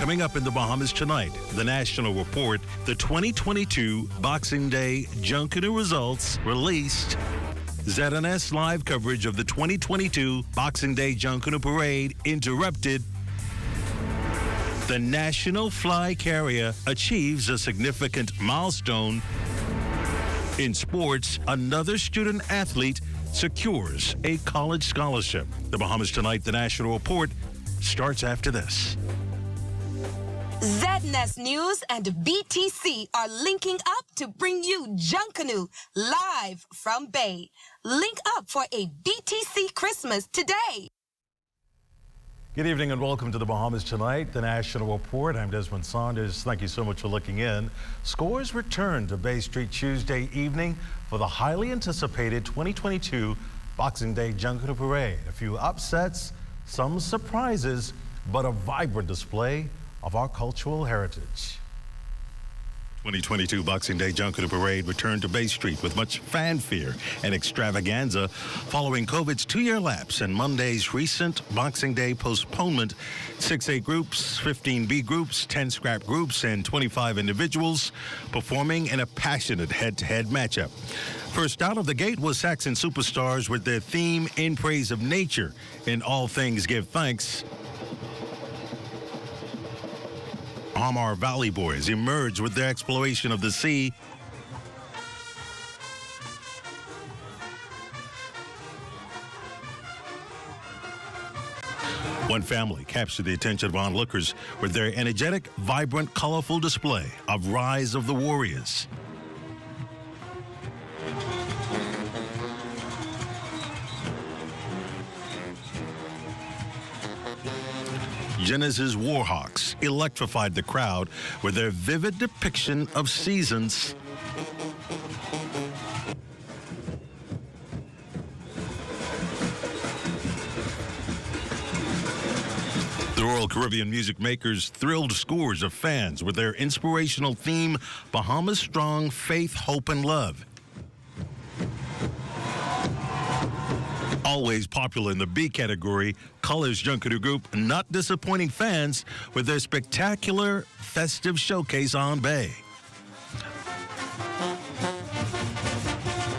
Coming up in the Bahamas tonight, the National Report, the 2022 Boxing Day Junkanoo results released. ZNS live coverage of the 2022 Boxing Day Junkanoo Parade interrupted. The National Fly Carrier achieves a significant milestone. In sports, another student athlete secures a college scholarship. The Bahamas tonight, the National Report starts after this. ZNS News and BTC are linking up to bring you Junkanoo live from Bay. Link up for a BTC Christmas today. Good evening and welcome to the Bahamas tonight, the National Report. I'm Desmond Saunders. Thank you so much for looking in. Scores return to Bay Street Tuesday evening for the highly anticipated 2022 Boxing Day Junkanoo Parade. A few upsets, some surprises, but a vibrant display of our cultural heritage. 2022 Boxing Day Junkanoo Parade returned to Bay Street with much fanfare and extravaganza following COVID's 2-year lapse and Monday's recent Boxing Day postponement. 6 A groups, 15 B groups, 10 scrap groups, and 25 individuals performing in a passionate head-to-head matchup. First out of the gate was Saxon Superstars with their theme In Praise of Nature. In All Things Give Thanks. Bahamas Valley Boys emerged with their exploration of the sea. One family captured the attention of onlookers with their energetic, vibrant, colorful display of Rise of the Warriors. Genesis Warhawks electrified the crowd with their vivid depiction of seasons. The Royal Caribbean Music Makers thrilled scores of fans with their inspirational theme, Bahamas Strong, Faith, Hope, and Love. Always popular in the B category, Colors Junkanoo Group not disappointing fans with their spectacular festive showcase on Bay.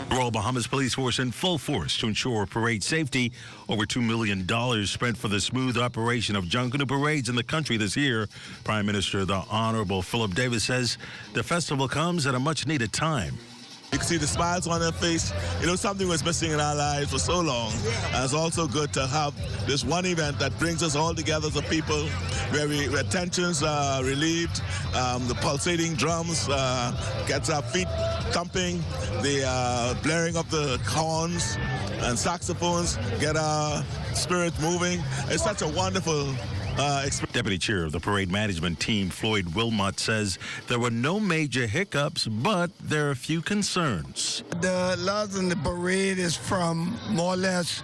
Royal Bahamas Police Force in full force to ensure parade safety. Over $2 million spent for the smooth operation of Junkanoo parades in the country this year. Prime Minister the Honorable Philip Davis says the festival comes at a much-needed time. You can see the smiles on their face. You know, something was missing in our lives for so long. And it's also good to have this one event that brings us all together as a people, where tensions are relieved, the pulsating drums gets our feet thumping, the blaring of the horns and saxophones get our spirits moving. It's such a wonderful Deputy Chair of the Parade Management Team, Floyd Wilmot, says there were no major hiccups, but there are a few concerns. The laws in the parade is from more or less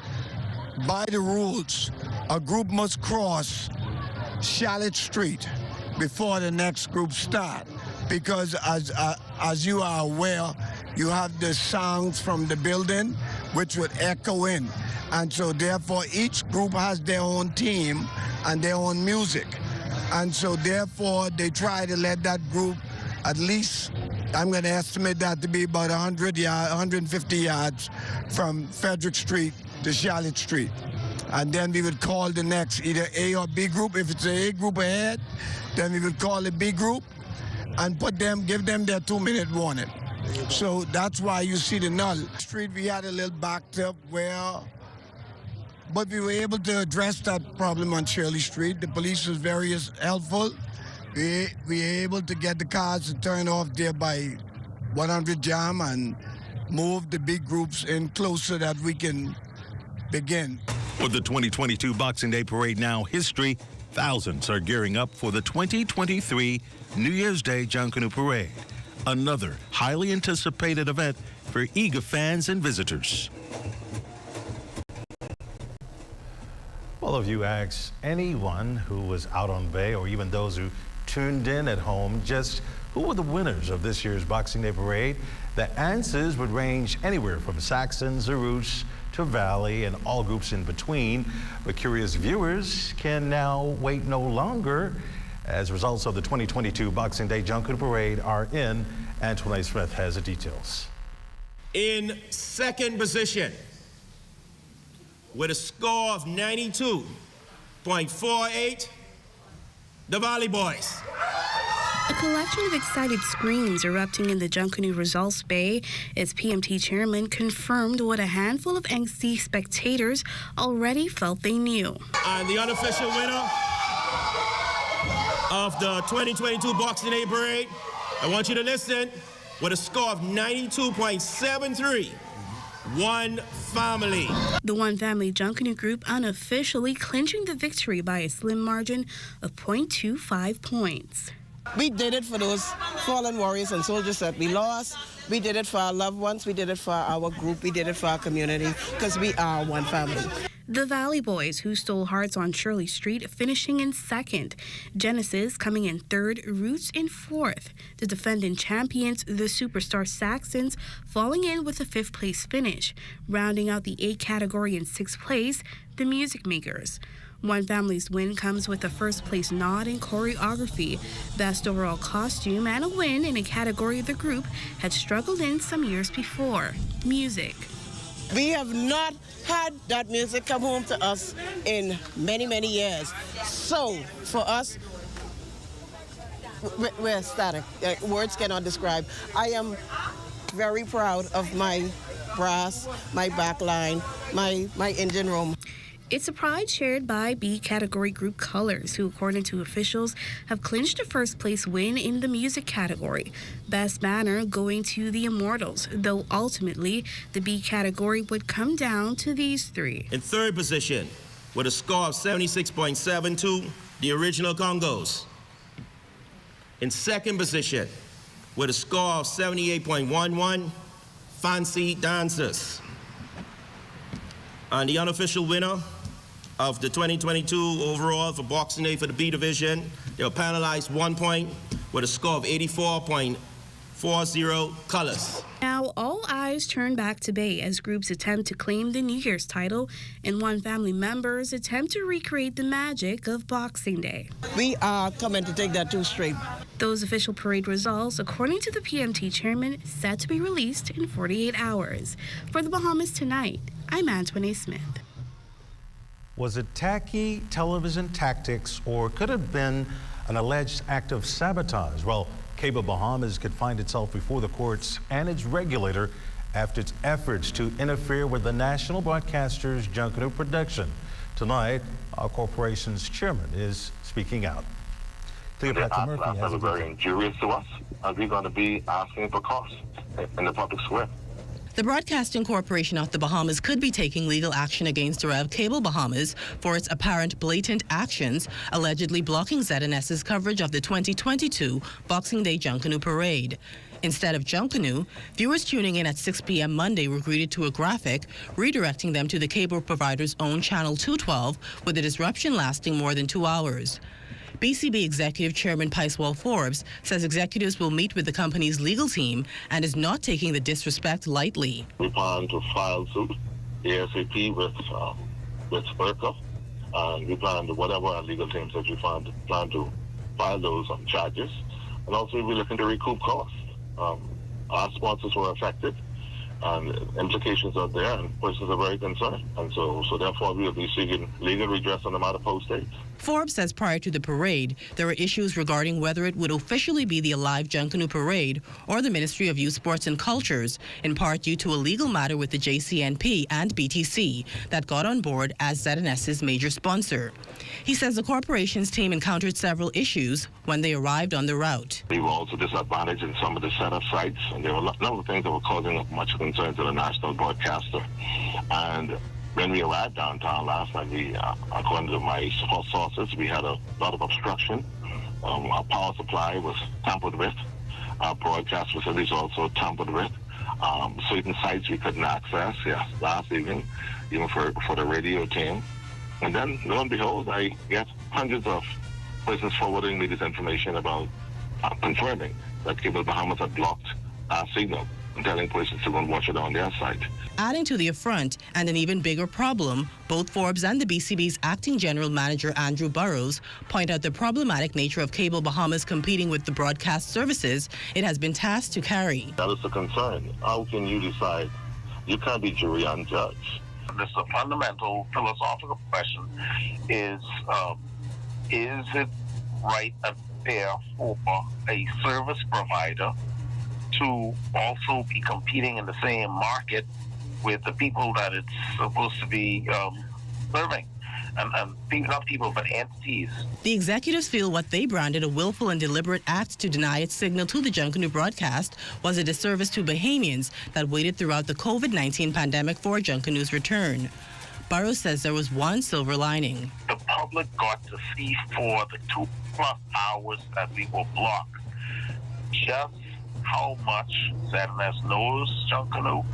by the rules. A group must cross Charlotte Street before the next group start, because as you are aware, you have the sounds from the building which would echo in. And so therefore each group has their own team and their own music. And so therefore they try to let that group, at least I'm going to estimate that to be about 150 yards from Frederick Street to Charlotte Street. And then we would call the next either A or B group. If it's a A group ahead, then we would call a B group and give them their 2-minute warning. So that's why you see the null. Street, we had a little backed up but we were able to address that problem on Shirley Street. The police was very helpful. We were able to get the cars to turn off there by 100 jam and move the big groups in close so that we can begin. With the 2022 Boxing Day Parade now history, thousands are gearing up for the 2023 New Year's Day Junkanoo Parade. Another highly anticipated event for eager fans and visitors. Well, if you ask anyone who was out on Bay, or even those who tuned in at home, just who were the winners of this year's Boxing Day Parade, the answers would range anywhere from Saxons, Zarouche, to Valley, and all groups in between. But curious viewers can now wait no longer as results of the 2022 Boxing Day Junkanoo Parade are in. Antoine Smith has the details. In second position, with a score of 92.48, the Valley Boys. A collection of excited screams erupting in the Junkanoo results bay as PMT chairman confirmed what a handful of angsty spectators already felt they knew. And the unofficial winner of the 2022 Boxing Day Parade, I want you to listen, with a score of 92.73. One Family. The One Family Junkanoo group unofficially clinching the victory by a slim margin of 0.25 points. We did it for those fallen warriors and soldiers that we lost. We did it for our loved ones. We did it for our group. We did it for our community because we are one family. The Valley Boys, who stole hearts on Shirley Street, finishing in second. Genesis coming in third, Roots in fourth. The defending champions, the Superstar Saxons, falling in with a fifth place finish. Rounding out the A category in sixth place, the Music Makers. One Family's win comes with a first place nod in choreography, best overall costume, and a win in a category the group had struggled in some years before, music. We have not had that music come home to us in many, many years. So for us, we're ecstatic. Words cannot describe. I am very proud of my brass, my backline, my engine room. It's a pride shared by B category group Colors, who, according to officials, have clinched a first place win in the music category. Best banner going to the Immortals, though ultimately the B category would come down to these three. In third position, with a score of 76.72, the Original Congos. In second position, with a score of 78.11, Fancy Dancers. And the unofficial winner of the 2022 overall for Boxing Day for the B division, they were penalized 1 point with a score of 84.40 Colors. Now all eyes turn back to Bay as groups attempt to claim the New Year's title and One Family members attempt to recreate the magic of Boxing Day. We are coming to take that 2 straight. Those official parade results, according to the PMT chairman, set to be released in 48 hours. For the Bahamas Tonight, I'm Antoine Smith. Was it tacky television tactics, or could it have been an alleged act of sabotage? Well, Cable Bahamas could find itself before the courts and its regulator after its efforts to interfere with the national broadcaster's Junkanoo production. Tonight, our corporation's chairman is speaking out. Cleopatra Murphy has very injurious to us, and we're going to be asking for costs in the public square. The Broadcasting Corporation of the Bahamas could be taking legal action against Rev Cable Bahamas for its apparent blatant actions, allegedly blocking ZNS's coverage of the 2022 Boxing Day Junkanoo Parade. Instead of Junkanoo, viewers tuning in at 6 p.m. Monday were greeted to a graphic redirecting them to the cable provider's own Channel 212, with a disruption lasting more than 2 hours. BCB Executive Chairman Paiswell Forbes says executives will meet with the company's legal team and is not taking the disrespect lightly. We plan to file suit ASAP with FERCA, and we plan to, whatever our legal team says, we plan to file those charges, and also we're looking to recoup costs. Our sponsors were affected, and implications are there, and persons are very concerned, and so therefore we will be seeking legal redress on the matter post-date. Forbes says prior to the parade, there were issues regarding whether it would officially be the Alive Junkanoo Parade or the Ministry of Youth, Sports and Cultures, in part due to a legal matter with the JCNP and BTC that got on board as ZNS's major sponsor. He says the corporation's team encountered several issues when they arrived on the route. We were also disadvantaged in some of the setup sites, and there were a number of things that were causing much concern to the national broadcaster. And when we arrived downtown last night, according to my sources, we had a lot of obstruction. Our power supply was tampered with. Our broadcast facilities also tampered with. Certain sites we couldn't access, last evening, even for the radio team. And then, lo and behold, I get hundreds of persons forwarding me this information about confirming that Cable Bahamas had blocked our signal and telling police to go and watch it on their side. Adding to the affront and an even bigger problem, both Forbes and the BCB's acting general manager Andrew Burrows point out the problematic nature of Cable Bahamas competing with the broadcast services it has been tasked to carry. That is the concern. How can you decide? You can't be jury and judge. This is a fundamental philosophical question. Is it right and fair for a service provider to also be competing in the same market with the people that it's supposed to be serving? And not people, but entities. The executives feel what they branded a willful and deliberate act to deny its signal to the Junkanoo broadcast was a disservice to Bahamians that waited throughout the COVID-19 pandemic for Junkanoo's return. Burrows says there was one silver lining. The public got to see for the 2+ hours that we were blocked just how much ZNS knows Junkanoo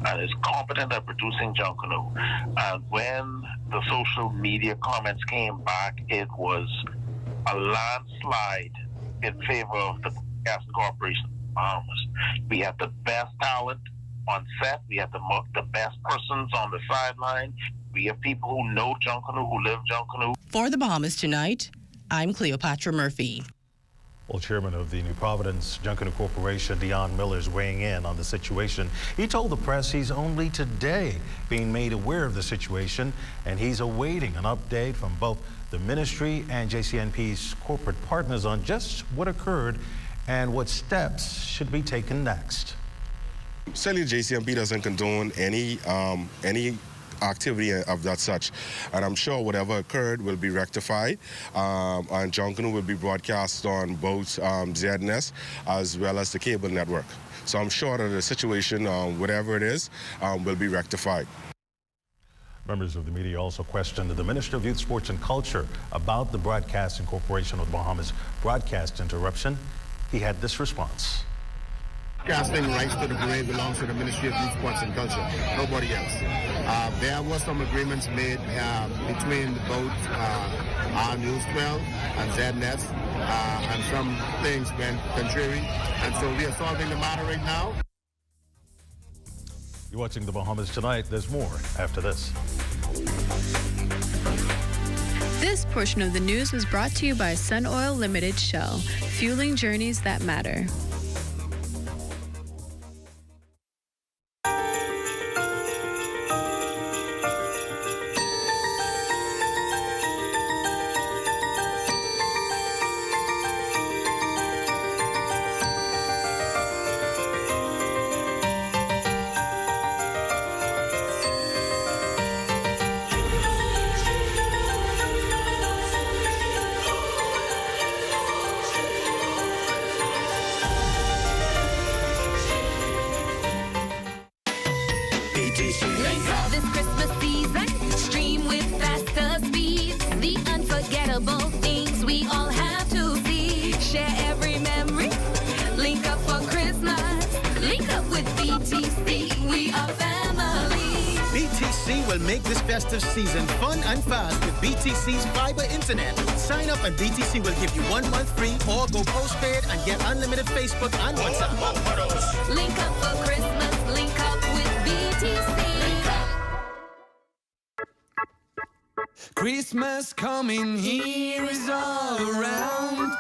and is competent at producing Junkanoo. And when the social media comments came back, it was a landslide in favor of the Broadcasting Corporation of Bahamas. We had the best talent on set. We had the best persons on the sideline. We have people who know Junkanoo, who live Junkanoo. For the Bahamas Tonight, I'm Cleopatra Murphy. Well, Chairman of the New Providence Junkanoo Corporation, Dion Miller, is weighing in on the situation. He told the press he's only today being made aware of the situation, and he's awaiting an update from both the ministry and JCNP's corporate partners on just what occurred and what steps should be taken next. Certainly, JCNP doesn't condone any activity of that such, and I'm sure whatever occurred will be rectified, and Junkanoo will be broadcast on both ZNS as well as the cable network. So I'm sure that the situation, whatever it is, will be rectified. Members of the media also questioned the Minister of Youth, Sports and Culture about the Broadcasting Corporation of the Bahamas broadcast interruption. He had this response. Broadcasting rights to the parade belongs to the Ministry of Youth, Sports and Culture, nobody else. There were some agreements made between both our News 12 and ZNS, and some things went contrary, and so we are solving the matter right now. You're watching the Bahamas Tonight. There's more after this. This portion of the news was brought to you by Sun Oil Limited Shell, fueling journeys that matter. This Christmas season, stream with faster speeds. The unforgettable things we all have to see. Share every memory. Link up for Christmas. Link up with BTC. We are family. BTC will make this festive season fun and fast with BTC's fiber internet. Sign up and BTC will give you 1 month free or go postpaid and get unlimited Facebook and WhatsApp. Link up for Christmas. Link up with BTC. Christmas coming here is all around.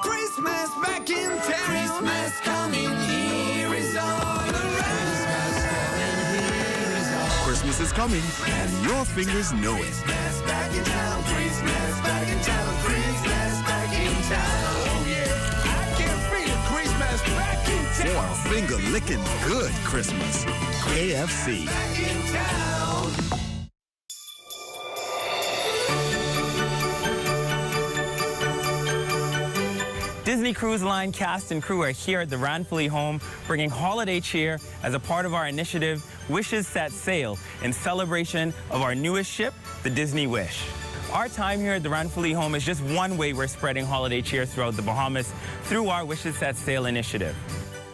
Christmas back in town. Christmas coming here is all around. Christmas is coming, and your fingers know it. Christmas back in town. Christmas back in town. Christmas back in town. Oh yeah, I can feel Christmas back in town. For a finger-licking good Christmas. KFC. Back in town. Disney Cruise Line cast and crew are here at the Ranfully home bringing holiday cheer as a part of our initiative Wishes Set Sail in celebration of our newest ship, the Disney Wish. Our time here at the Ranfully home is just one way we're spreading holiday cheer throughout the Bahamas through our Wishes Set Sail initiative.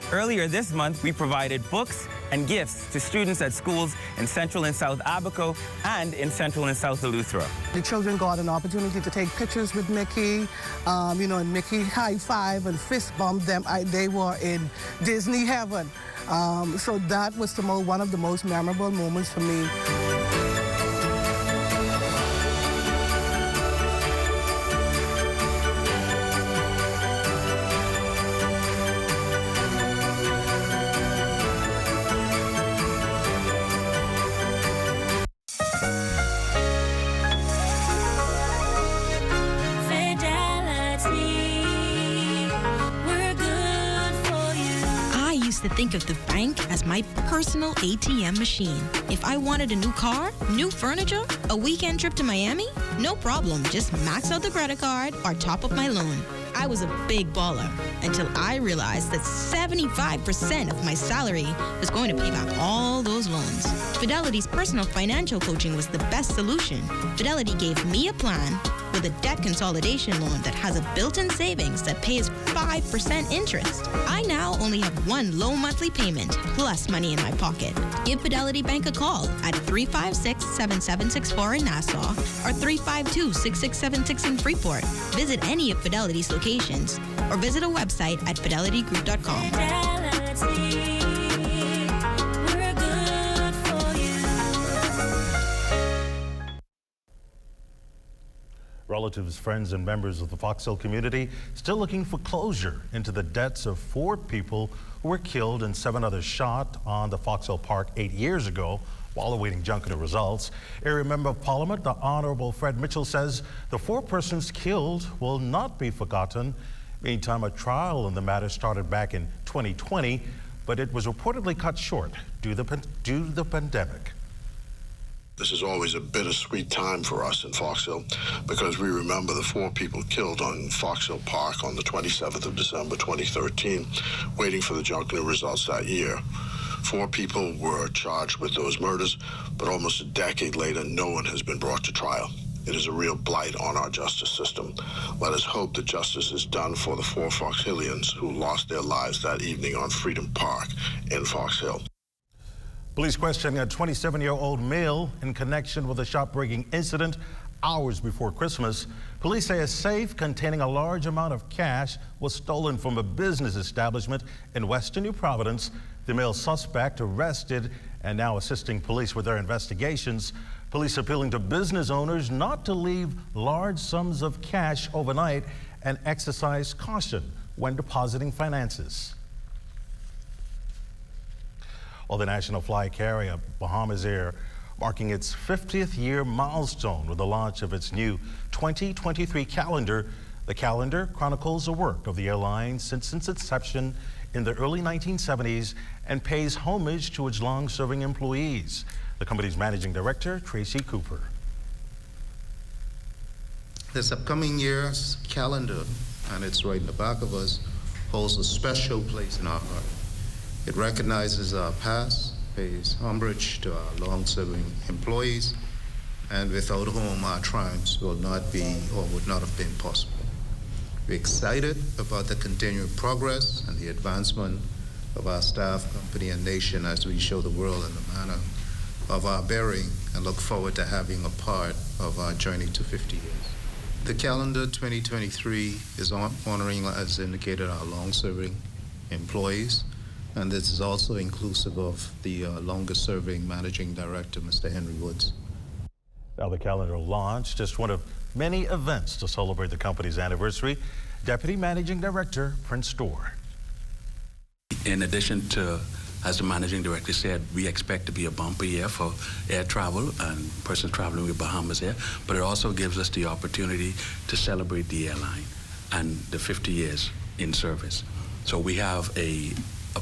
Earlier this month, we provided books and gifts to students at schools in Central and South Abaco and in Central and South Eleuthera. The children got an opportunity to take pictures with Mickey, and Mickey high-five and fist bump them. They were in Disney heaven. So that was one of the most memorable moments for me. To think of the bank as my personal ATM machine. If I wanted a new car, new furniture, a weekend trip to Miami, no problem. Just max out the credit card or top up my loan. I was a big baller until I realized that 75% of my salary was going to pay back all those loans. Fidelity's personal financial coaching was the best solution. Fidelity gave me a plan with a debt consolidation loan that has a built-in savings that pays 5% interest. I now only have one low monthly payment plus money in my pocket. Give Fidelity Bank a call at 356-7764 in Nassau or 352-6676 in Freeport. Visit any of Fidelity's locations or visit a website at fidelitygroup.com. Relatives, friends, and members of the Fox Hill community still looking for closure into the deaths of 4 people who were killed and 7 others shot on the Fox Hill Park 8 years ago while awaiting Junkanoo results. Area Member of Parliament, the Honorable Fred Mitchell, says the 4 persons killed will not be forgotten. Meantime, a trial in the matter started back in 2020, but it was reportedly cut short due to the pandemic. This is always a bittersweet time for us in Fox Hill because we remember the 4 people killed on Fox Hill Park on the 27th of December 2013, waiting for the Junkanoo results that year. 4 people were charged with those murders, but almost a decade later, no one has been brought to trial. It is a real blight on our justice system. Let us hope that justice is done for the 4 Fox Hillians who lost their lives that evening on Freedom Park in Fox Hill. Police questioning a 27-year-old male in connection with a shop-breaking incident hours before Christmas. Police say a safe containing a large amount of cash was stolen from a business establishment in western New Providence. The male suspect arrested and now assisting police with their investigations. Police appealing to business owners not to leave large sums of cash overnight and exercise caution when depositing finances. Well, the national flag carrier Bahamasair marking its 50th year milestone with the launch of its new 2023 calendar. The calendar chronicles the work of the airline since its inception in the early 1970s and pays homage to its long-serving employees. The company's managing director, Tracy Cooper. This upcoming year's calendar, and it's right in the back of us, holds a special place in our heart. It recognizes our past, pays homage to our long-serving employees, and without whom our triumphs will not be or would not have been possible. We're excited about the continued progress and the advancement of our staff, company, and nation as we show the world in the manner of our bearing and look forward to having a part of our journey to 50 years. The calendar 2023 is honoring, as indicated, our long-serving employees, and this is also inclusive of the longest-serving managing director, Mr. Henry Woods. Now, the calendar launched just one of many events to celebrate the company's anniversary. Deputy Managing Director Prince Dorr. In addition to, as the Managing Director said, we expect to be a bumper year for air travel and persons traveling with Bahamasair, but it also gives us the opportunity to celebrate the airline and the 50 years in service. So we have a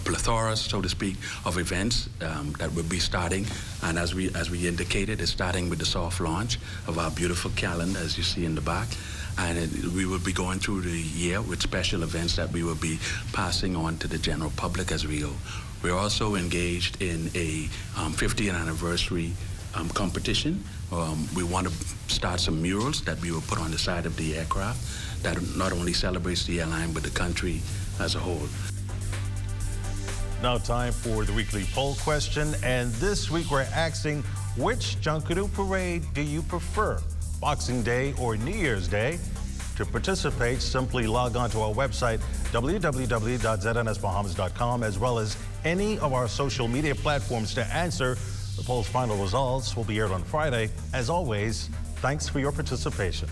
plethora, so to speak, of events that will be starting, and as we indicated, it's starting with the soft launch of our beautiful calendar, as you see in the back, and we will be going through the year with special events that we will be passing on to the general public as we go. We're also engaged in a 50th anniversary competition. We want to start some murals that we will put on the side of the aircraft that not only celebrates the airline but the country as a whole. Now time for the weekly poll question, and this week we're asking, which Junkanoo parade do you prefer, Boxing Day or New Year's Day? To participate, simply log on to our website, www.znsbahamas.com, as well as any of our social media platforms to answer. The poll's final results will be aired on Friday. As always, thanks for your participation.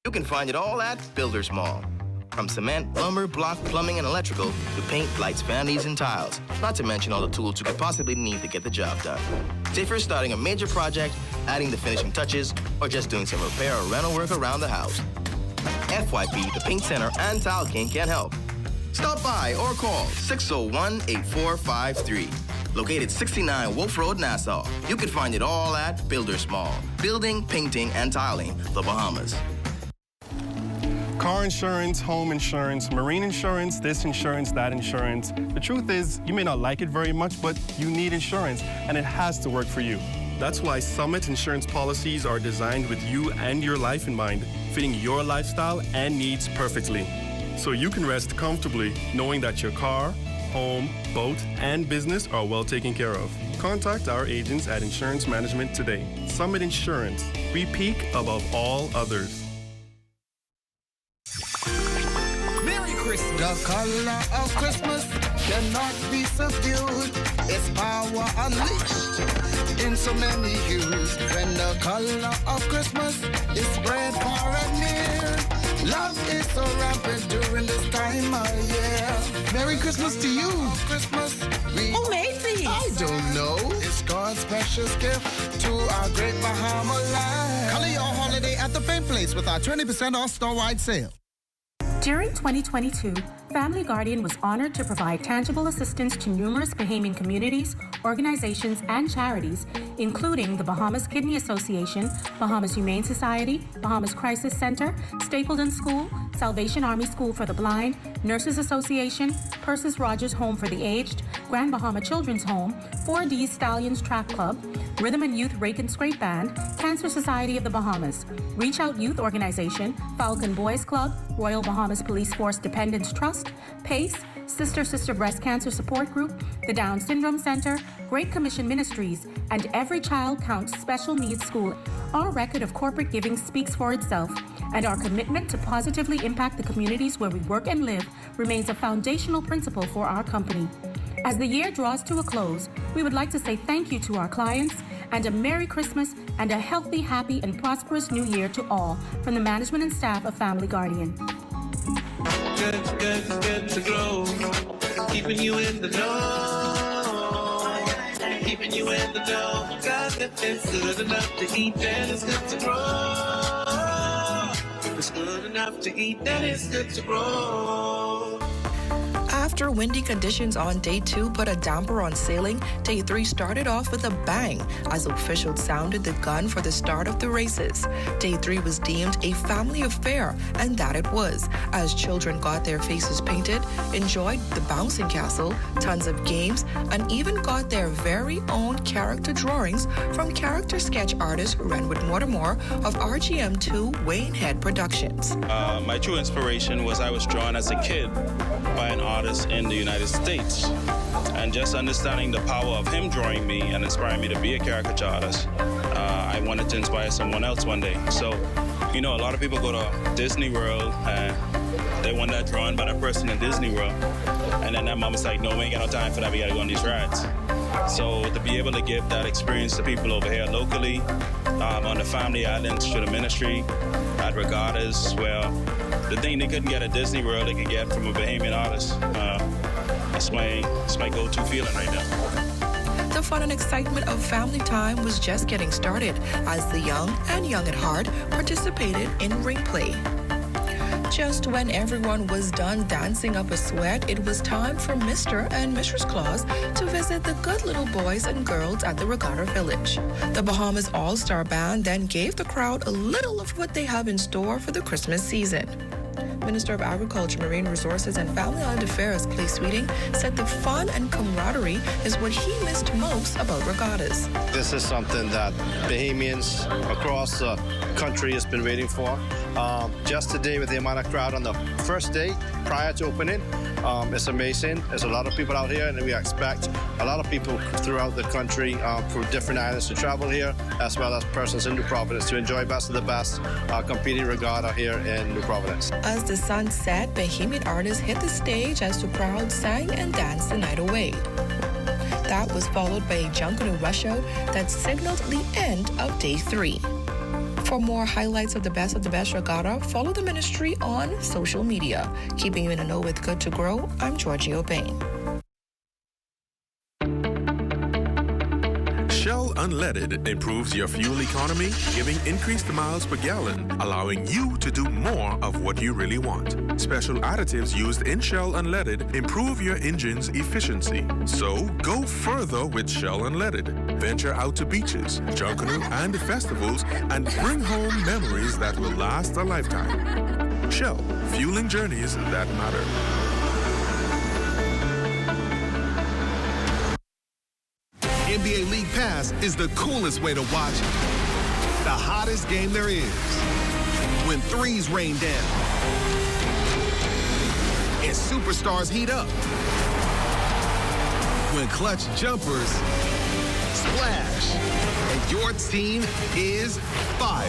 You can find it all at Builders Mall. From cement, lumber, block, plumbing, and electrical, to paint, lights, vanities, and tiles. Not to mention all the tools you could possibly need to get the job done. Say if you're starting a major project, adding the finishing touches, or just doing some repair or rental work around the house. FYP, the Paint Center, and Tile King can help. Stop by or call 601-8453. Located 69 Wolf Road, Nassau. You can find it all at Builders Mall. Building, painting, and tiling, the Bahamas. Car insurance, home insurance, marine insurance, this insurance, that insurance. The truth is, you may not like it very much, but you need insurance, and it has to work for you. That's why Summit insurance policies are designed with you and your life in mind, fitting your lifestyle and needs perfectly. So you can rest comfortably knowing that your car, home, boat, and business are well taken care of. Contact our agents at Insurance Management today. Summit Insurance. We peak above all others. The color of Christmas cannot be subdued. Its power unleashed in so many hues. When the color of Christmas is spread far and near, love is so rampant during this time of year. Merry Christmas to you. Christmas. Who made these? I don't know. It's God's precious gift to our great Bahama land. Color your holiday at the Paint Place with our 20% off store-wide sale. During 2022, Family Guardian was honored to provide tangible assistance to numerous Bahamian communities, organizations, and charities, including the Bahamas Kidney Association, Bahamas Humane Society, Bahamas Crisis Center, Stapleton School, Salvation Army School for the Blind, Nurses Association, Persis Rogers Home for the Aged, Grand Bahama Children's Home, 4D Stallions Track Club, Rhythm and Youth Rake and Scrape Band, Cancer Society of the Bahamas, Reach Out Youth Organization, Falcon Boys Club, Royal Bahamas Police Force Dependents Trust, PACE, Sister Breast Cancer Support Group, the Down Syndrome Center, Great Commission Ministries, and Every Child Counts Special Needs School. Our record of corporate giving speaks for itself, and our commitment to positively impact the communities where we work and live remains a foundational principle for our company. As the year draws to a close, we would like to say thank you to our clients and a Merry Christmas and a healthy, happy, and prosperous New Year to all from the management and staff of Family Guardian. Good to grow, keeping you in the know, keeping you in the know. God, if it's good enough to eat, then it's good to grow. If it's good enough to eat, then it's good to grow. After windy conditions on day 2 put a damper on sailing, day 3 started off with a bang as officials sounded the gun for the start of the races. Day 3 was deemed a family affair, and that it was, as children got their faces painted, enjoyed the bouncing castle, tons of games, and even got their very own character drawings from character sketch artist Renwood Mortimer of RGM2 Wayne Head Productions. My true inspiration was I was drawn as a kid by an artist in the United States, and just understanding the power of him drawing me and inspiring me to be a caricature artist, I wanted to inspire someone else one day. So, you know, a lot of people go to Disney World and they want that drawn by the person in Disney World, and then that mama's like, no, we ain't got no time for that, we gotta go on these rides. So to be able to give that experience to people over here locally, on the family islands, through the ministry, at regattas, well, the thing they couldn't get at Disney World, they could get from a Bahamian artist. That's my go-to feeling right now. The fun and excitement of family time was just getting started as the young and young at heart participated in ring play. Just when everyone was done dancing up a sweat, it was time for Mr. and Mrs. Claus to visit the good little boys and girls at the Regatta Village. The Bahamas All-Star Band then gave the crowd a little of what they have in store for the Christmas season. Minister of Agriculture, Marine Resources and Family Island Affairs, Clay Sweeting, said the fun and camaraderie is what he missed most about regattas. This is something that Bahamians across the country has been waiting for. Just today, with the amount of crowd on the first day prior to opening, it's amazing. There's a lot of people out here, and we expect a lot of people throughout the country from different islands to travel here, as well as persons in New Providence to enjoy best of the best competing regatta here in New Providence. As the sun set, Bahamian artists hit the stage as the crowd sang and danced the night away. That was followed by a Junkanoo rush show that signaled the end of day 3. For more highlights of the best regatta, follow the ministry on social media. Keeping you in the know with Good to Grow, I'm Georgie O'Bain. Shell Unleaded improves your fuel economy, giving increased miles per gallon, allowing you to do more of what you really want. Special additives used in Shell Unleaded improve your engine's efficiency. So go further with Shell Unleaded. Venture out to beaches, Junkanoo, and festivals and bring home memories that will last a lifetime. Shell, fueling journeys that matter. NBA League Pass is the coolest way to watch the hottest game there is. When threes rain down and superstars heat up. When clutch jumpers splash and your team is fire.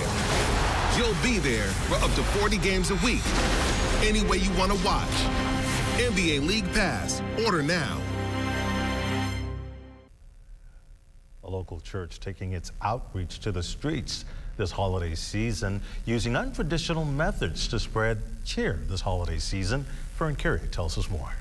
You'll be there for up to 40 games a week. Any way you want to watch. NBA League Pass. Order now. A local church taking its outreach to the streets this holiday season, using untraditional methods to spread cheer this holiday season. Fern Carey tells us more.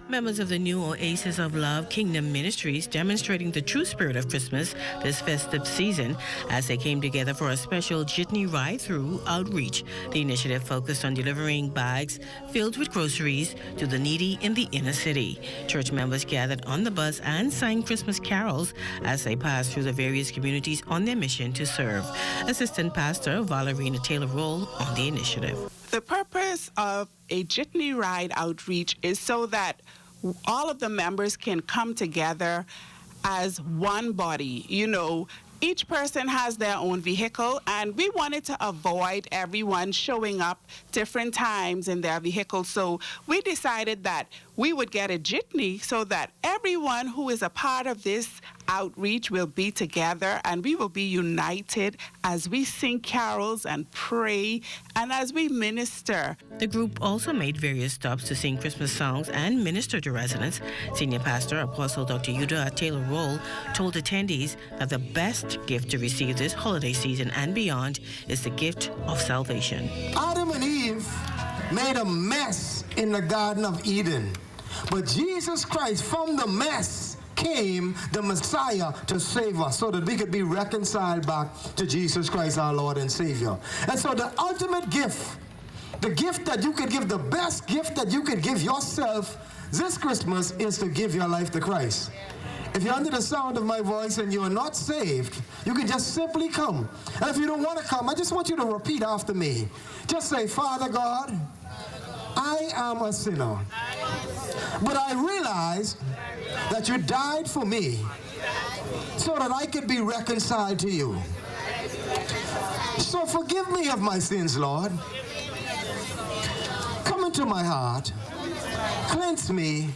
Members of the new Oasis of Love Kingdom Ministries demonstrating the true spirit of Christmas this festive season as they came together for a special jitney ride-through outreach. The initiative focused on delivering bags filled with groceries to the needy in the inner city. Church members gathered on the bus and sang Christmas carols as they passed through the various communities on their mission to serve. Assistant Pastor Valerina Taylor-Roll on the initiative. The purpose of a jitney ride outreach is so that all of the members can come together as one body. You know, each person has their own vehicle, and we wanted to avoid everyone showing up different times in their vehicle. So we decided that we would get a jitney so that everyone who is a part of this outreach will be together, and we will be united as we sing carols and pray and as we minister. The group also made various stops to sing Christmas songs and minister to residents. Senior Pastor Apostle Dr. Yuda Taylor-Roll told attendees that the best gift to receive this holiday season and beyond is the gift of salvation. Adam and Eve made a mess in the Garden of Eden, but Jesus Christ, from the mess came the Messiah to save us so that we could be reconciled back to Jesus Christ, our Lord and Savior. And so the ultimate gift, the gift that you could give, the best gift that you could give yourself this Christmas is to give your life to Christ. If you're under the sound of my voice and you're not saved, you can just simply come. And if you don't want to come, I just want you to repeat after me. Just say, Father God, I am a sinner, but I realize that you died for me so that I could be reconciled to you. So forgive me of my sins, Lord. Come into my heart, cleanse me,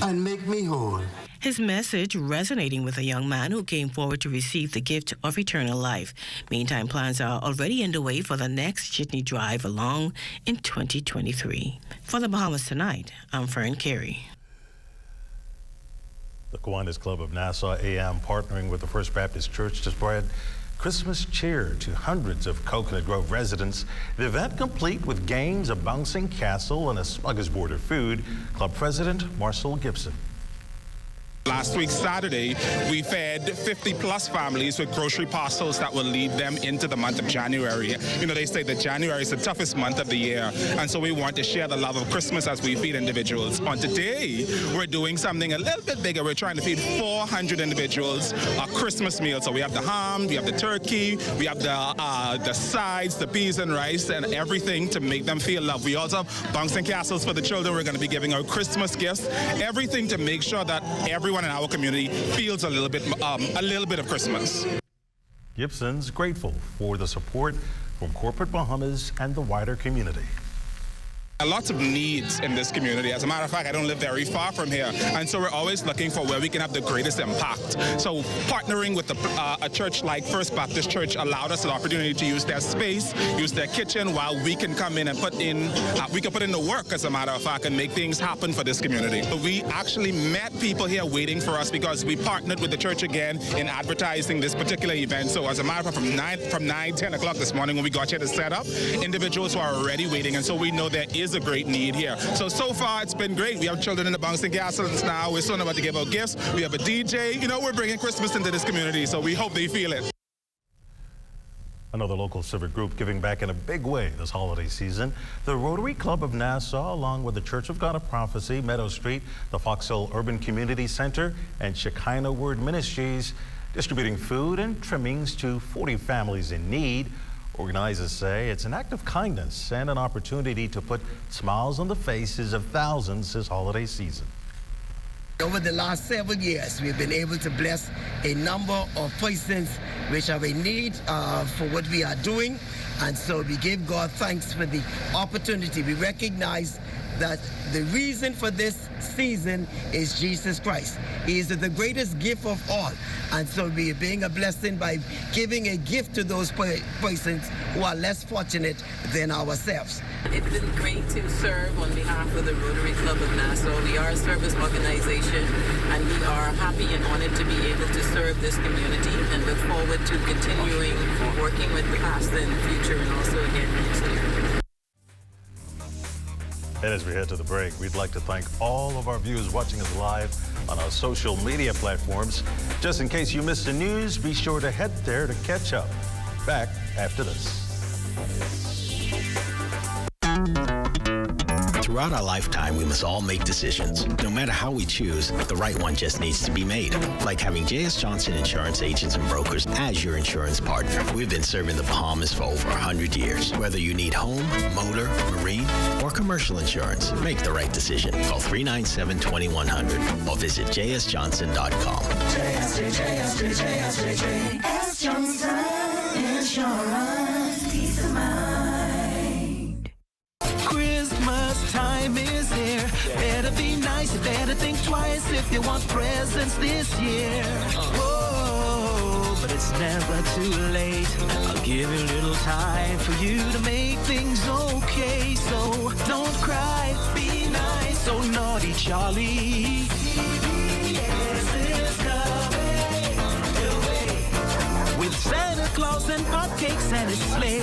and make me whole. His message resonating with a young man who came forward to receive the gift of eternal life. Meantime, plans are already underway for the next jitney drive along in 2023. For the Bahamas Tonight, I'm Fern Carey. The Kiwanis Club of Nassau AM partnering with the First Baptist Church to spread Christmas cheer to hundreds of Coconut Grove residents. The event complete with games, a bouncing castle, and a smorgasbord of food. Club President Marcel Gibson. Last week, Saturday, we fed 50-plus families with grocery parcels that will lead them into the month of January. You know, they say that January is the toughest month of the year, and so we want to share the love of Christmas as we feed individuals. On today, we're doing something a little bit bigger. We're trying to feed 400 individuals a Christmas meal. So we have the ham, we have the turkey, we have the sides, the peas and rice, and everything to make them feel loved. We also have bouncing castles for the children. We're going to be giving out Christmas gifts, everything to make sure that everyone in our community feels a little bit of Christmas. Gibson's grateful for the support from corporate Bahamas and the wider community. Lots of needs in this community. As a matter of fact, I don't live very far from here, and so we're always looking for where we can have the greatest impact. So partnering with a church like First Baptist Church allowed us an opportunity to use their space, use their kitchen, while we can come in and put in the work, as a matter of fact, and make things happen for this community. We actually met people here waiting for us because we partnered with the church again in advertising this particular event. So as a matter of fact, from 10 o'clock this morning when we got here to set up, individuals were already waiting, and so we know there is a great need here. So far it's been great. We have children in the bouncing castles now. We're soon about to give out gifts. We have a DJ. You know, we're bringing Christmas into this community, so we hope they feel it. Another local civic group giving back in a big way this holiday season. The Rotary Club of Nassau, along with the Church of God of Prophecy, Meadow Street, the Fox Hill Urban Community Center, and Shekinah Word Ministries, distributing food and trimmings to 40 families in need. Organizers say it's an act of kindness and an opportunity to put smiles on the faces of thousands this holiday season. Over the last several years, we've been able to bless a number of persons which have a need for what we are doing. And so we give God thanks for the opportunity. We recognize that the reason for this season is Jesus Christ. He is the greatest gift of all. And so we are being a blessing by giving a gift to those persons who are less fortunate than ourselves. It's been great to serve on behalf of the Rotary Club of Nassau. We are a service organization, and we are happy and honored to be able to serve this community and look forward to continuing working with the past and future, and also again next year. And as we head to the break, we'd like to thank all of our viewers watching us live on our social media platforms. Just in case you missed the news, be sure to head there to catch up. Back after this. Throughout our lifetime, we must all make decisions. No matter how we choose, the right one just needs to be made. Like having J.S. Johnson Insurance Agents and Brokers as your insurance partner. We've been serving the Bahamas for over 100 years. Whether you need home, motor, marine, or commercial insurance, make the right decision. Call 397-2100 or visit jsjohnson.com. JS Johnson Insurance. Peace of mind. Christmas time is here. Better be nice, you better think twice if you want presents this year. Oh, but it's never too late. I'll give you a little time for you to make things okay. So don't cry, be nice, so naughty Charlie. CBS is coming your way. With Santa Claus and hotcakes and his sleigh.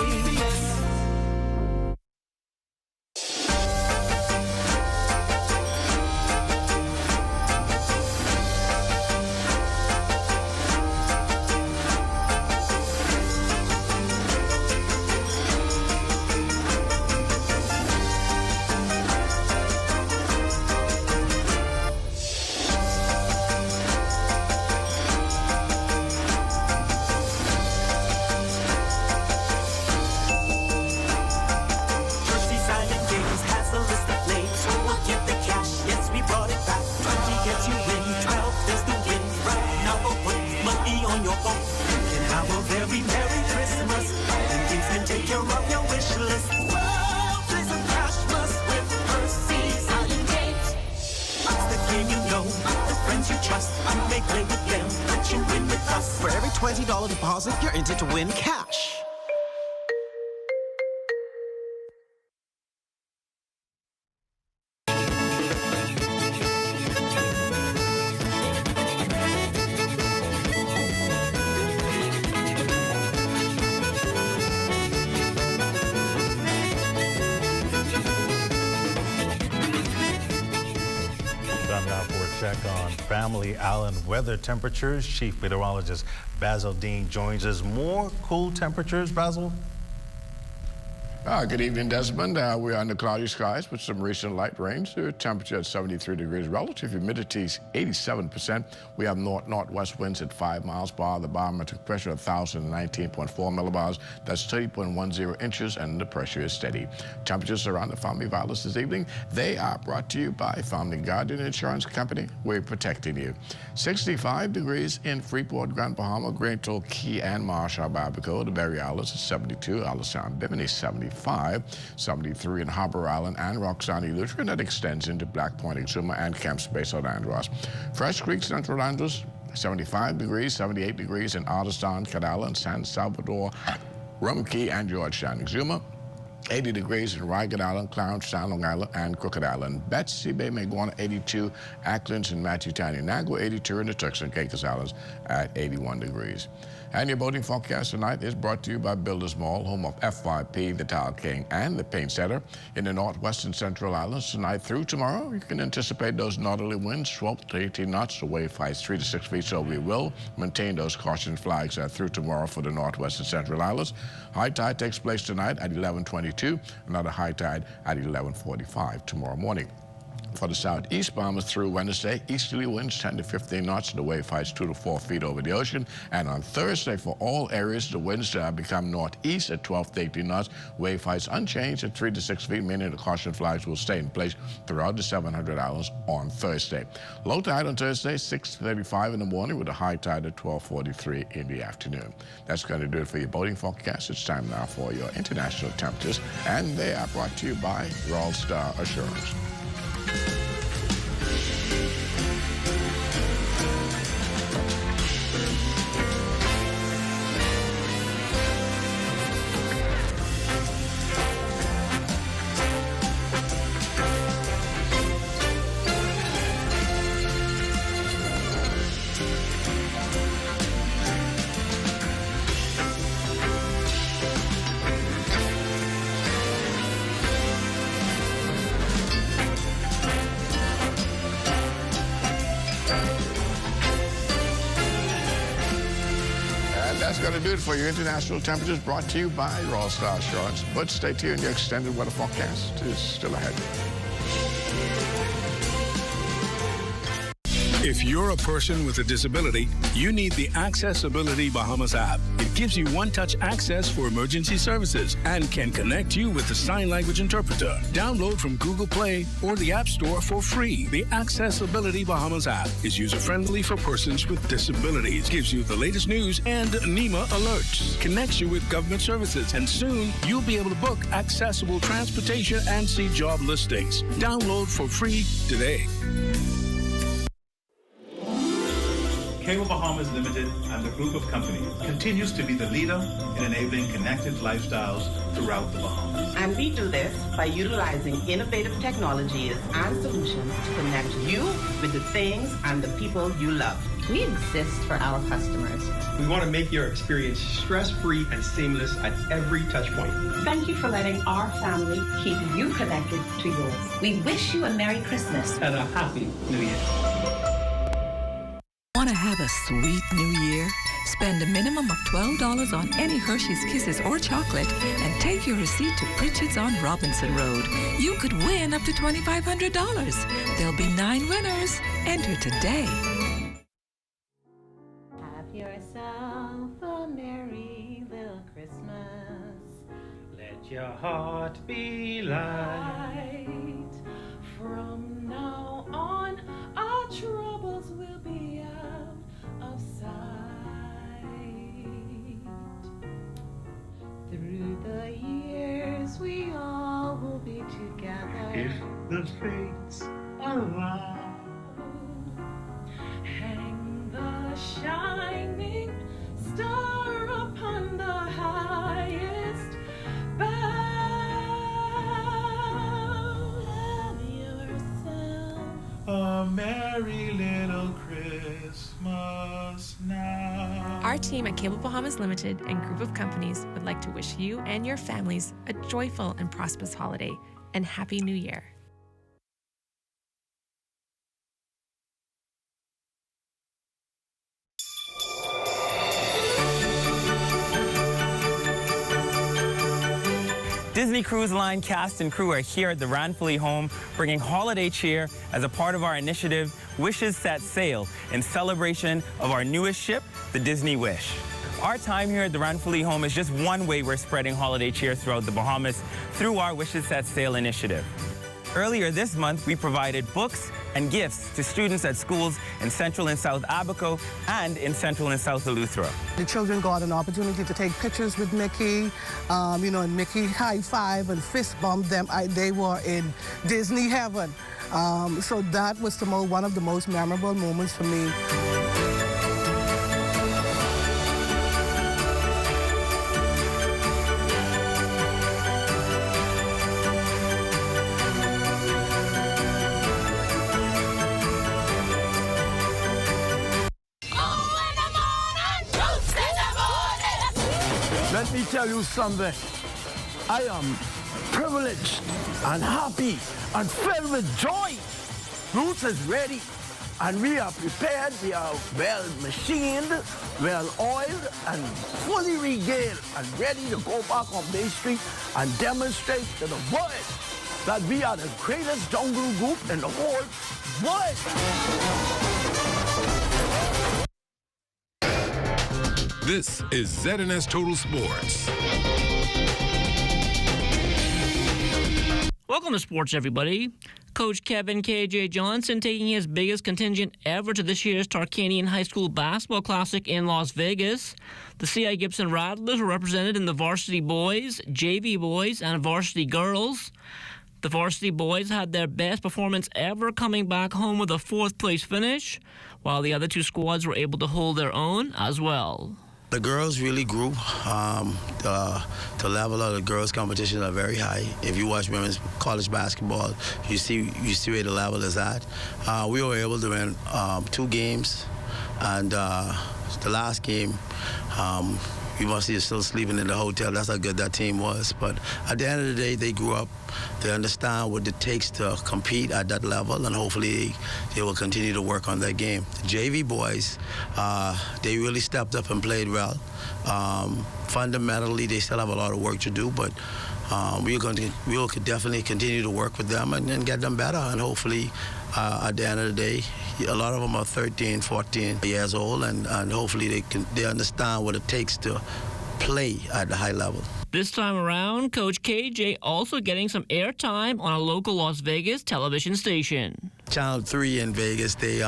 For every $20 deposit, you're entered to win cash. Time now for a check on Family Island weather temperatures. Chief Meteorologist Basil Dean joins us. More cool temperatures, Basil? Good evening, Desmond. We're under cloudy skies with some recent light rains. Temperature at 73 degrees. Relative humidity is 87%. We have north-northwest winds at 5 miles per hour. The barometric pressure 1,019.4 millibars. That's 30.10 inches, and the pressure is steady. Temperatures around the Family Violence this evening. They are brought to you by Family Guardian Insurance Company. We're protecting you. 65 degrees in Freeport, Grand Bahama, Granville, Key, and Marshall, Barbacoa. The Berry Islands is 72. Isle Sound, Bimini 75. 73 in Harbor Island and Roxanne, Lutheran. That extends into Black Point, Exuma, and Camp Space on Andros. Fresh Creek, Central Andros, 75 degrees, 78 degrees in Artistan, Cadala, San Salvador, Rum Key, and Georgetown, Exuma. 80 degrees in Ragged Island, Clarence, San Long Island, and Crooked Island. Betsy Bay, Maguana, 82. Acklands and Matutani, Nagua, 82. In the Turks and Caicos Islands at 81 degrees. And your boating forecast tonight is brought to you by Builders Mall, home of FYP, the Tile King, and the Paint Center. In the northwestern Central Islands tonight through tomorrow, you can anticipate those northerly winds, 12 to 18 knots. The wave heights 3 to 6 feet, so we will maintain those caution flags through tomorrow for the northwestern Central Islands. High tide takes place tonight at 11:22. Another high tide at 11:45 tomorrow morning. For the southeast Bahamas through Wednesday, easterly winds 10 to 15 knots. The wave heights 2 to 4 feet over the ocean. And on Thursday, for all areas, the winds become northeast at 12 to 18 knots. Wave heights unchanged at 3 to 6 feet, meaning the caution flags will stay in place throughout the 700 hours on Thursday. Low tide on Thursday, 6:35 in the morning, with a high tide at 12:43 in the afternoon. That's going to do it for your boating forecast. It's time now for your international temperatures, and they are brought to you by Royal Star Assurance. That's going to do it for your international temperatures, brought to you by Royal Star Assurance. But stay tuned, your extended weather forecast is still ahead. If you're a person with a disability, you need the Accessibility Bahamas app. It gives you one-touch access for emergency services and can connect you with the sign language interpreter. Download from Google Play or the App Store for free. The Accessibility Bahamas app is user-friendly for persons with disabilities, gives you the latest news and NEMA alerts, connects you with government services, and soon you'll be able to book accessible transportation and see job listings. Download for free today. Cable Bahamas Limited and the group of companies continues to be the leader in enabling connected lifestyles throughout the Bahamas. And we do this by utilizing innovative technologies and solutions to connect you with the things and the people you love. We exist for our customers. We want to make your experience stress-free and seamless at every touch point. Thank you for letting our family keep you connected to yours. We wish you a Merry Christmas and a Happy New Year. Want to have a sweet new year? Spend a minimum of $12 on any Hershey's Kisses or chocolate and take your receipt to Pritchard's on Robinson Road. You could win up to $2,500. There'll be 9 winners. Enter today. Have yourself a merry little Christmas. Let your heart be light. From now on, our troubles will be out of sight. Through the years, we all will be together. If the fates allow. Hang the shining star upon the highest bough. Have yourself a merry little Christmas now. Our team at Cable Bahamas Limited and group of companies would like to wish you and your families a joyful and prosperous holiday and Happy New Year. Disney Cruise Line cast and crew are here at the Ranfully home, bringing holiday cheer as a part of our initiative, Wishes Set Sail, in celebration of our newest ship, the Disney Wish. Our time here at the Ranfully home is just one way we're spreading holiday cheer throughout the Bahamas through our Wishes Set Sail initiative. Earlier this month, we provided books and gifts to students at schools in Central and South Abaco and in Central and South Eleuthera. The children got an opportunity to take pictures with Mickey, and Mickey high-five and fist bump them. They were in Disney heaven. So that was one of the most memorable moments for me. Let me tell you something. I am privileged and happy and filled with joy. Roots is ready and we are prepared. We are well machined, well oiled and fully regaled and ready to go back on Bay Street and demonstrate to the world that we are the greatest jungle group in the whole world. This is ZNS Total Sports. Welcome to sports, everybody. Coach Kevin K.J. Johnson taking his biggest contingent ever to this year's Tarkanian High School Basketball Classic in Las Vegas. The C.I. Gibson Rattlers were represented in the varsity boys, JV boys, and varsity girls. The varsity boys had their best performance ever, coming back home with a fourth-place finish, while the other two squads were able to hold their own as well. The girls really grew. The level of the girls' competition are very high. If you watch women's college basketball, you see where the level is at. We were able to win 2 games, and the last game, you must see still sleeping in the hotel. That's how good that team was. But at the end of the day, they grew up. They understand what it takes to compete at that level, and hopefully they will continue to work on that game. The JV boys, they really stepped up and played well. Fundamentally, they still have a lot of work to do, but we will definitely continue to work with them and get them better. And hopefully, at the end of the day, a lot of them are 13, 14 years old, and hopefully they understand what it takes to play at the high level. This time around, Coach KJ also getting some airtime on a local Las Vegas television station. Channel 3 in Vegas, they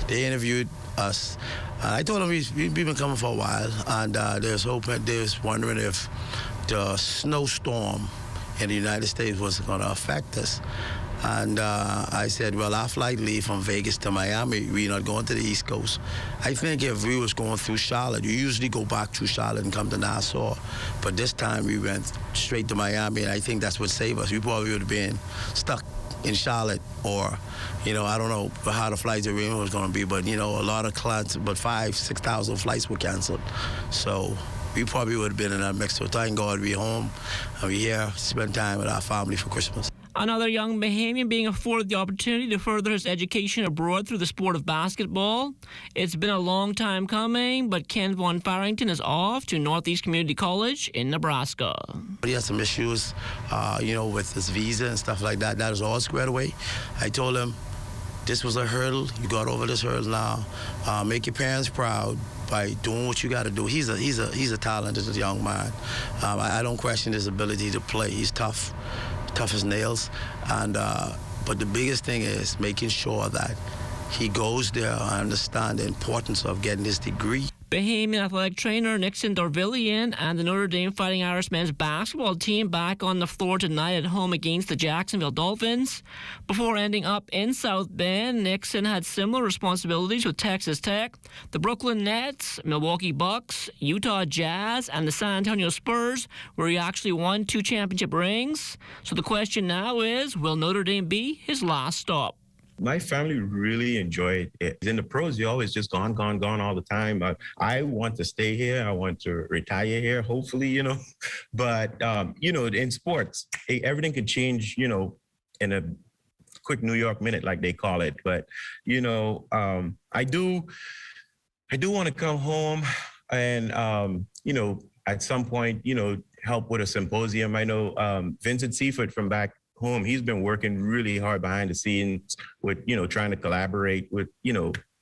interviewed us. I told them we've been coming for a while, and they was wondering if the snowstorm in the United States was going to affect us. And I said, well, our flight leave from Vegas to Miami. We're not going to the East Coast. I think if we was going through Charlotte, you usually go back through Charlotte and come to Nassau. But this time we went straight to Miami, and I think that's what saved us. We probably would have been stuck in Charlotte, or, I don't know how the flights arrangement was going to be, but, a lot of clients, but 5,000-6,000 flights were canceled. So we probably would have been in that mix. So thank God we're home, and we're here to spend time with our family for Christmas. Another young Bahamian being afforded the opportunity to further his education abroad through the sport of basketball. It's been a long time coming, but Ken Von Farrington is off to Northeast Community College in Nebraska. He has some issues, with his visa and stuff like that. That is all squared away. I told him, this was a hurdle. You got over this hurdle now. Make your parents proud by doing what you got to do. He's a talented young man. I don't question his ability to play. He's tough as nails, and but the biggest thing is making sure that he goes there and understand the importance of getting his degree. Bahamian athletic trainer Nixon Dorvillian and the Notre Dame Fighting Irish men's basketball team back on the floor tonight at home against the Jacksonville Dolphins. Before ending up in South Bend, Nixon had similar responsibilities with Texas Tech, the Brooklyn Nets, Milwaukee Bucks, Utah Jazz, and the San Antonio Spurs, where he actually won 2 championship rings. So the question now is, will Notre Dame be his last stop? My family really enjoyed it. In the pros, you're always just gone all the time. I want to stay here. I want to retire here, hopefully, But, in sports, everything can change, in a quick New York minute, like they call it. But, I do want to come home and, at some point, help with a symposium. I know Vincent Seaford from back home, he's been working really hard behind the scenes with, trying to collaborate with,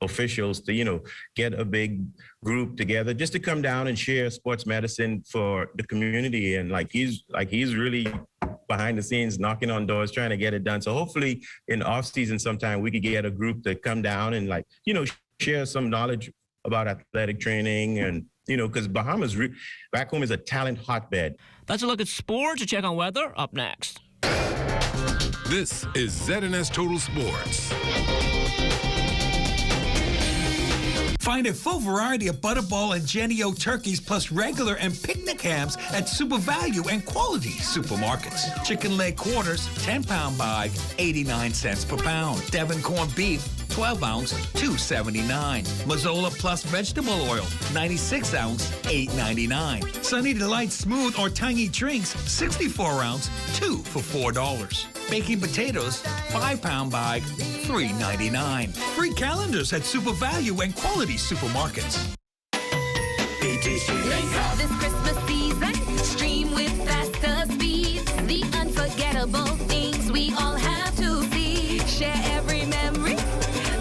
officials to, get a big group together just to come down and share sports medicine for the community. And he's really behind the scenes, knocking on doors, trying to get it done. So hopefully in off season sometime we could get a group to come down and share some knowledge about athletic training and, because Bahamas back home is a talent hotbed. That's a look at sports. To check on weather, up next. This is ZNS Total Sports. Find a full variety of Butterball and Jenny-O turkeys plus regular and picnic hams at Super Value and Quality Supermarkets. Chicken leg quarters, 10-pound bag, 89 cents per pound. Devon corned beef, 12-ounce, $2.79. Mazola plus vegetable oil, 96-ounce, $8.99. Sunny Delight smooth or tangy drinks, 64-ounce, 2 for $4. Baking potatoes, 5-pound bag, $3.99. Free calendars at Super Value and Quality Supermarkets. BTC. This Christmas season, stream with faster speeds. The unforgettable things we all have to see. Share every memory.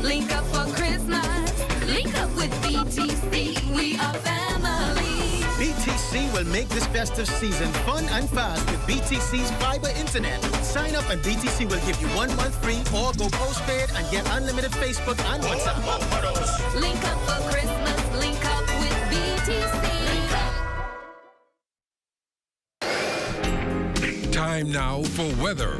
Link up for Christmas. Link up with BTC. We are family. BTC will make this festive season fun and fast with BTC's fiber internet. Sign up and BTC will give you 1 month free or go postpaid and get unlimited Facebook and WhatsApp. Link up for Christmas. Link up with BTC. Time now for weather.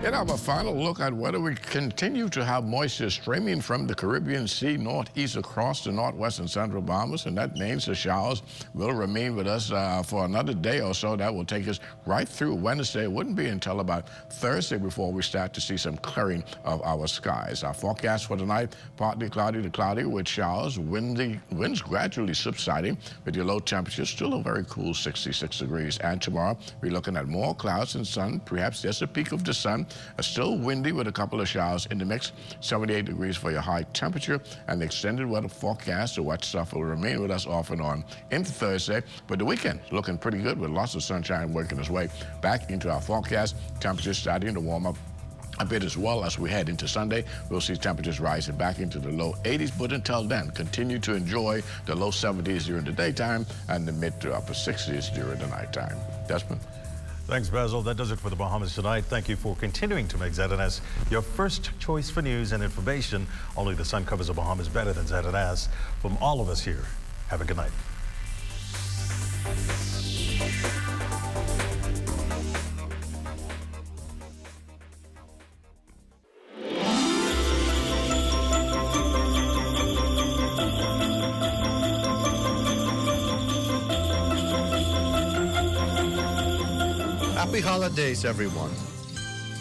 In our final look at weather, we continue to have moisture streaming from the Caribbean Sea northeast across the northwest and central Bahamas, and that means the showers will remain with us for another day or so. That will take us right through Wednesday. It wouldn't be until about Thursday before we start to see some clearing of our skies. Our forecast for tonight, partly cloudy to cloudy with showers, winds gradually subsiding with your low temperatures, still a very cool 66 degrees. And tomorrow, we're looking at more clouds and sun. Perhaps there's a peak of the sun. Still windy with a couple of showers in the mix. 78 degrees for your high temperature, and the extended weather forecast, the wet stuff will remain with us off and on into Thursday. But the weekend looking pretty good with lots of sunshine working its way back into our forecast. Temperatures starting to warm up a bit as well as we head into Sunday. We'll see temperatures rising back into the low 80s, but until then, continue to enjoy the low 70s during the daytime and the mid to upper 60s during the nighttime. Desmond? Thanks, Basil. That does it for the Bahamas tonight. Thank you for continuing to make ZNS your first choice for news and information. Only the sun covers the Bahamas better than ZNS. From all of us here, have a good night. Happy holidays, everyone.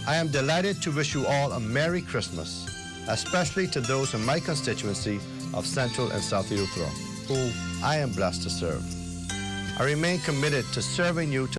I am delighted to wish you all a Merry Christmas, especially to those in my constituency of Central and South Eleuthera, who I am blessed to serve. I remain committed to serving you to